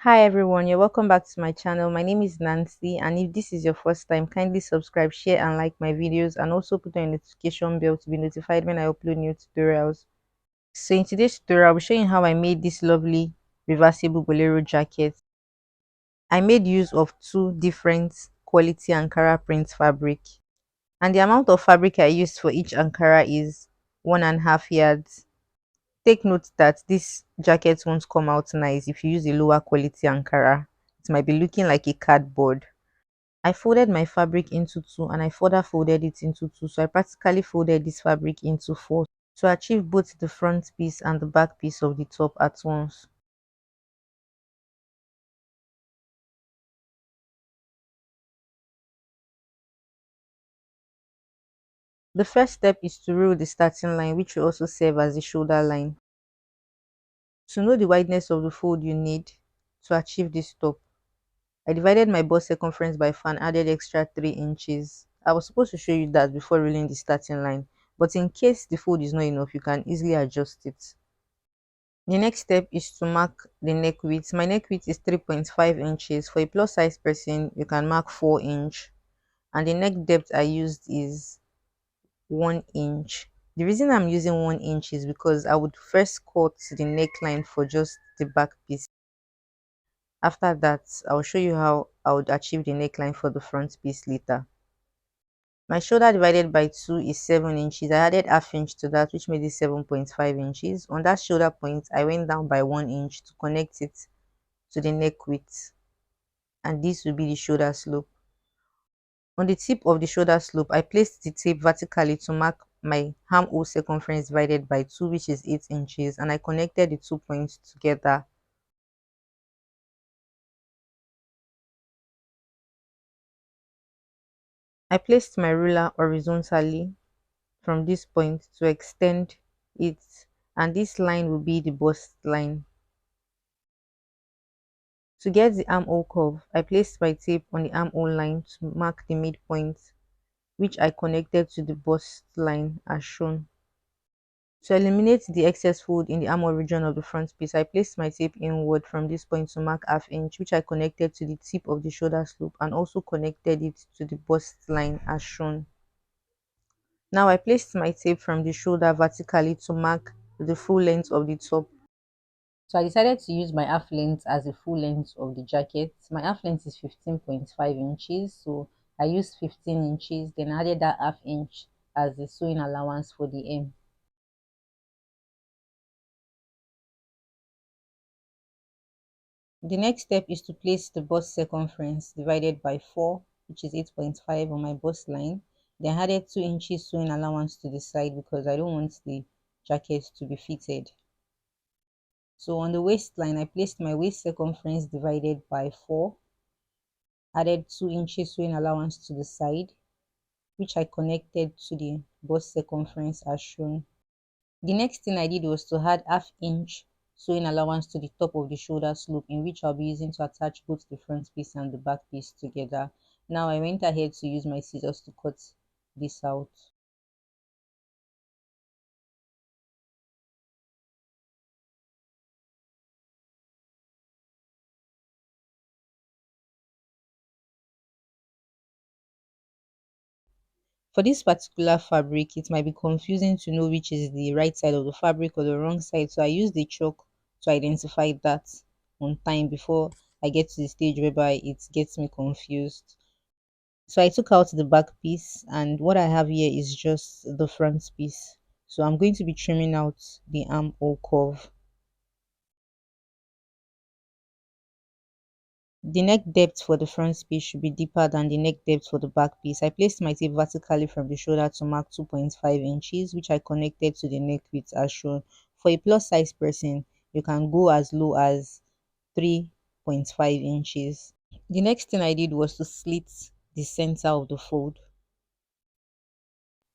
Hi everyone, you're welcome back to my channel. My name is Nancy, and if this is your first time, kindly subscribe, share, and like my videos, and also put on a notification bell to be notified when I upload new tutorials. So in today's tutorial, I'll be showing how I made this lovely reversible bolero jacket. I made use of two different quality Ankara print fabric, and the amount of fabric I used for each Ankara is 1.5 yards. Take note that this jacket won't come out nice if you use a lower quality Ankara. It might be looking like a cardboard. I folded my fabric into two and I further folded it into two. So I practically folded this fabric into four to achieve both the front piece and the back piece of the top at once. The first step is to rule the starting line, which will also serve as the shoulder line. To know the wideness of the fold you need to achieve this top, I divided my bust circumference by 4 and added extra 3 inches. I was supposed to show you that before ruling the starting line, but in case the fold is not enough, you can easily adjust it. The next step is to mark the neck width. My neck width is 3.5 inches. For a plus size person, you can mark 4 inch. And the neck depth I used is 1 inch. The reason I'm using 1 inch is because I would first cut the neckline for just the back piece. After that, I'll show you how I would achieve the neckline for the front piece later. My shoulder divided by 2 is 7 inches. I added half inch to that, which made it 7.5 inches. On that shoulder point, I went down by 1 inch to connect it to the neck width, and this will be the shoulder slope. On the tip of the shoulder slope, I placed the tape vertically to mark my armhole circumference divided by 2, which is 8 inches, and I connected the 2 points together. I placed my ruler horizontally from this point to extend it, and this line will be the bust line. To get the armhole curve, I placed my tape on the armhole line to mark the midpoint, which I connected to the bust line as shown. To eliminate the excess fold in the armhole region of the front piece, I placed my tape inward from this point to mark half inch, which I connected to the tip of the shoulder slope and also connected it to the bust line as shown. Now I placed my tape from the shoulder vertically to mark the full length of the top. So I decided to use my half length as the full length of the jacket. My half length is 15.5 inches. So I used 15 inches, then added that half inch as the sewing allowance for the hem. The next step is to place the bust circumference divided by 4, which is 8.5 on my bust line. Then added 2 inches sewing allowance to the side because I don't want the jacket to be fitted. So on the waistline, I placed my waist circumference divided by 4, added 2 inches sewing allowance to the side, which I connected to the bust circumference as shown. The next thing I did was to add half inch sewing allowance to the top of the shoulder slope, in which I'll be using to attach both the front piece and the back piece together. Now I went ahead to use my scissors to cut this out. For this particular fabric, it might be confusing to know which is the right side of the fabric or the wrong side. So I use the chalk to identify that on time before I get to the stage whereby it gets me confused. So I took out the back piece, and what I have here is just the front piece. So I'm going to be trimming out the armhole curve. The neck depth for the front piece should be deeper than the neck depth for the back piece. I placed my tape vertically from the shoulder to mark 2.5 inches, which I connected to the neck width as shown. For a plus size person, you can go as low as 3.5 inches. The next thing I did was to slit the center of the fold.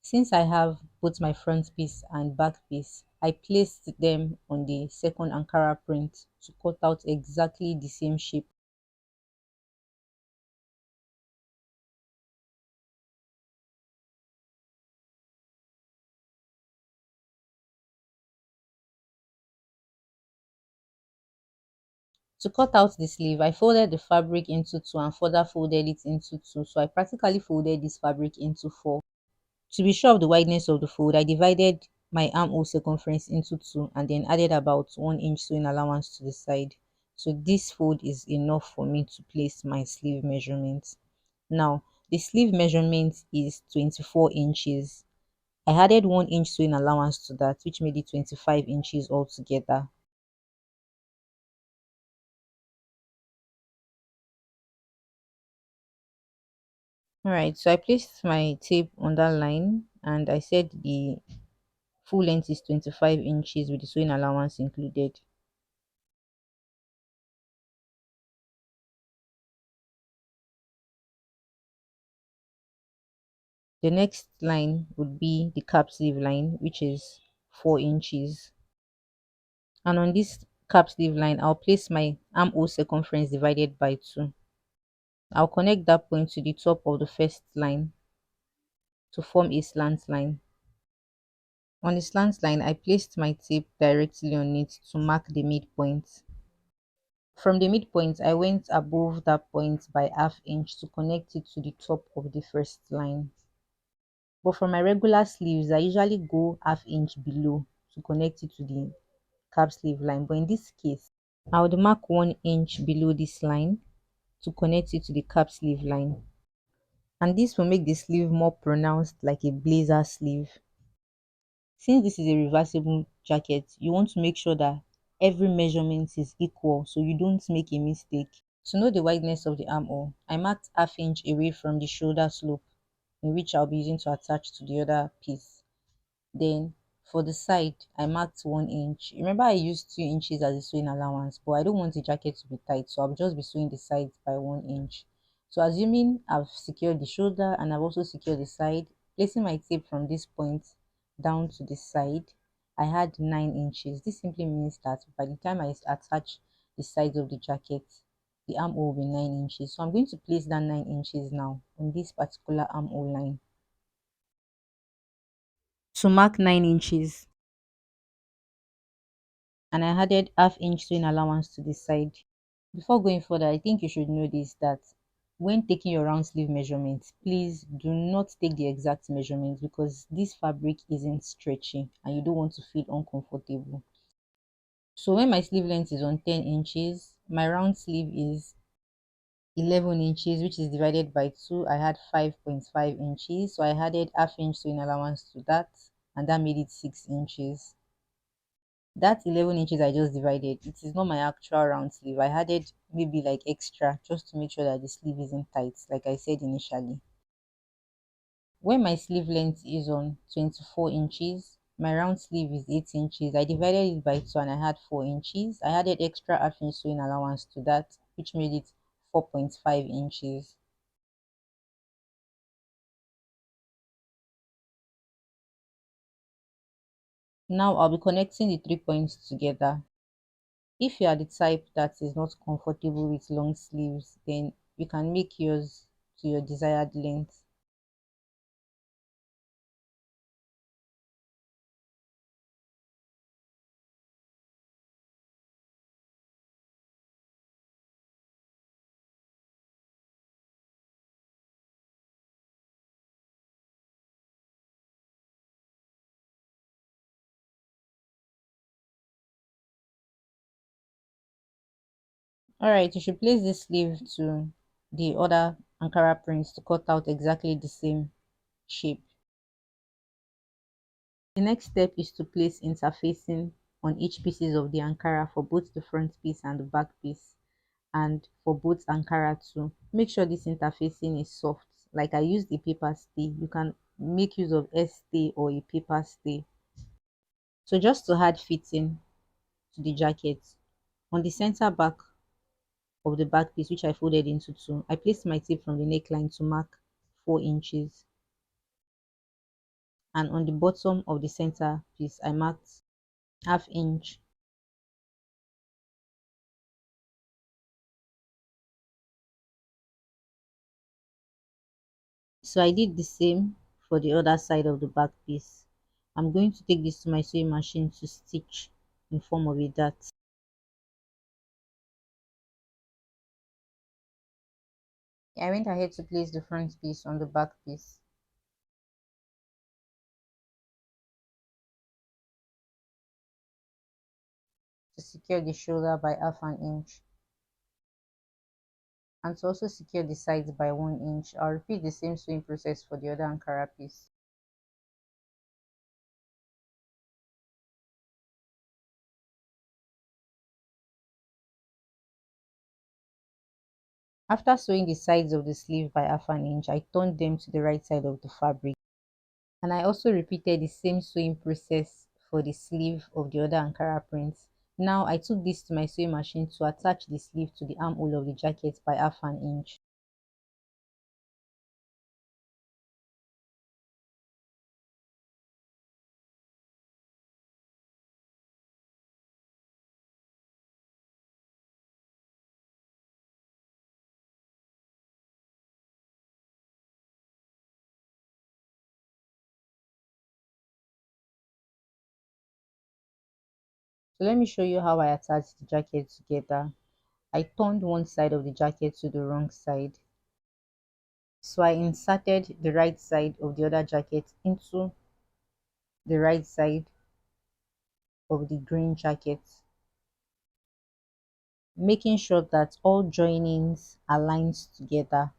Since I have both my front piece and back piece, I placed them on the second Ankara print to cut out exactly the same shape. To cut out the sleeve, I folded the fabric into two and further folded it into two. So I practically folded this fabric into four. To be sure of the wideness of the fold, I divided my armhole circumference into two and then added about 1 inch sewing allowance to the side. So this fold is enough for me to place my sleeve measurement. Now, the sleeve measurement is 24 inches. I added 1 inch sewing allowance to that, which made it 25 inches altogether. Alright, so I placed my tape on that line and I said the full length is 25 inches with the sewing allowance included. The next line would be the cap sleeve line, which is 4 inches. And on this cap sleeve line, I'll place my armhole circumference divided by 2. I'll connect that point to the top of the first line to form a slant line. On the slant line, I placed my tape directly on it to mark the midpoint. From the midpoint, I went above that point by ½ inch to connect it to the top of the first line. But for my regular sleeves, I usually go ½ inch below to connect it to the cap sleeve line. But in this case, I would mark 1 inch below this line to connect it to the cap sleeve line. And this will make the sleeve more pronounced like a blazer sleeve. Since this is a reversible jacket, you want to make sure that every measurement is equal so you don't make a mistake. To know the wideness of the armhole, I marked ½ inch away from the shoulder slope in which I'll be using to attach to the other piece. Then for the side, I marked 1 inch. Remember I used 2 inches as a sewing allowance, but I don't want the jacket to be tight, so I'll just be sewing the sides by 1 inch. So assuming I've secured the shoulder and I've also secured the side, placing my tape from this point down to the side, I had 9 inches. This simply means that by the time I attach the sides of the jacket, the armhole will be 9 inches. So I'm going to place that 9 inches now on this particular armhole line to mark 9 inches. And I added ½ inch sewing allowance to the side. Before going further, I think you should know this, that when taking your round sleeve measurements, please do not take the exact measurement because this fabric isn't stretchy and you don't want to feel uncomfortable. So when my sleeve length is on 10 inches, my round sleeve is 11 inches, which is divided by 2. I had 5.5 inches, so I added ½ inch sewing allowance to that, and that made it 6 inches. That 11 inches I just divided, it is not my actual round sleeve. I added maybe like extra just to make sure that the sleeve isn't tight, like I said initially. When my sleeve length is on 24 inches, my round sleeve is 8 inches. I divided it by 2 and I had 4 inches. I added extra ½ inch sewing allowance to that, which made it 4.5 inches. Now I'll be connecting the 3 points together. If you are the type that is not comfortable with long sleeves, then you can make yours to your desired length. Alright, you should place this sleeve to the other Ankara prints to cut out exactly the same shape. The next step is to place interfacing on each pieces of the Ankara for both the front piece and the back piece, and for both Ankara too. Make sure this interfacing is soft. Like I used a paper stay, you can make use of stay or a paper stay. So just to add fitting to the jacket, on the center back of the back piece, which I folded into two, I placed my tape from the neckline to mark 4 inches, and on the bottom of the center piece I marked ½ inch. So I did the same for the other side of the back piece. I'm going to take this to my sewing machine to stitch in form of a dart. I went ahead to place the front piece on the back piece to secure the shoulder by half an inch and to also secure the sides by 1 inch. I'll repeat the same sewing process for the other Ankara piece. After sewing the sides of the sleeve by half an inch, I turned them to the right side of the fabric, and I also repeated the same sewing process for the sleeve of the other Ankara print. Now I took this to my sewing machine to attach the sleeve to the armhole of the jacket by half an inch. So let me show you how I attached the jacket together. I turned one side of the jacket to the wrong side. So I inserted the right side of the other jacket into the right side of the green jacket, making sure that all joinings aligned together.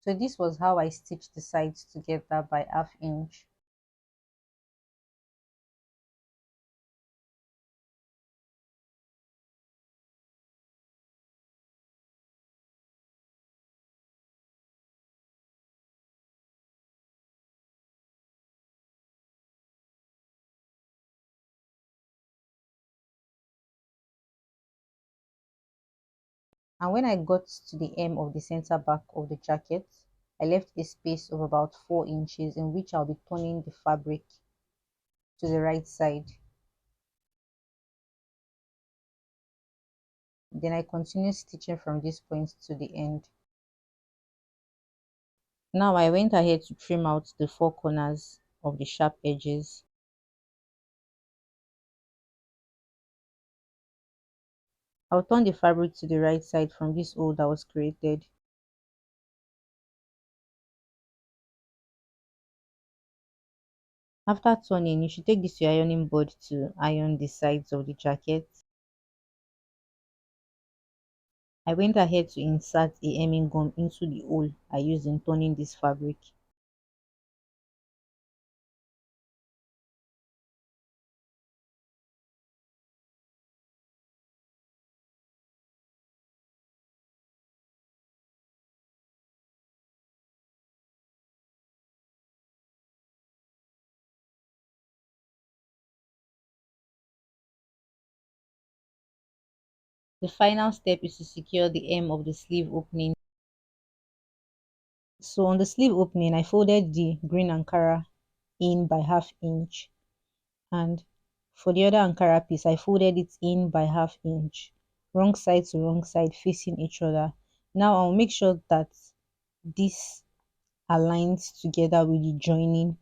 So this was how I stitched the sides together by half inch. And when I got to the hem of the center back of the jacket, I left a space of about 4 inches in which I'll be turning the fabric to the right side. Then I continue stitching from this point to the end. Now I went ahead to trim out the four corners of the sharp edges. I'll turn the fabric to the right side from this hole that was created. After turning, you should take this to your ironing board to iron the sides of the jacket. I went ahead to insert a hemming gum into the hole I used in turning this fabric. The final step is to secure the hem of the sleeve opening. So on the sleeve opening, I folded the green Ankara in by half inch, and for the other Ankara piece, I folded it in by half inch, wrong side to wrong side facing each other. Now I'll make sure that this aligns together with the joining.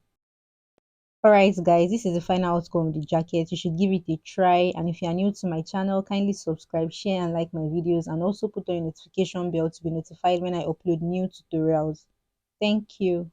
Alright guys, this is the final outcome of the jacket. You should give it a try, and if you are new to my channel, kindly subscribe, share and like my videos, and also put on your notification bell to be notified when I upload new tutorials. Thank you.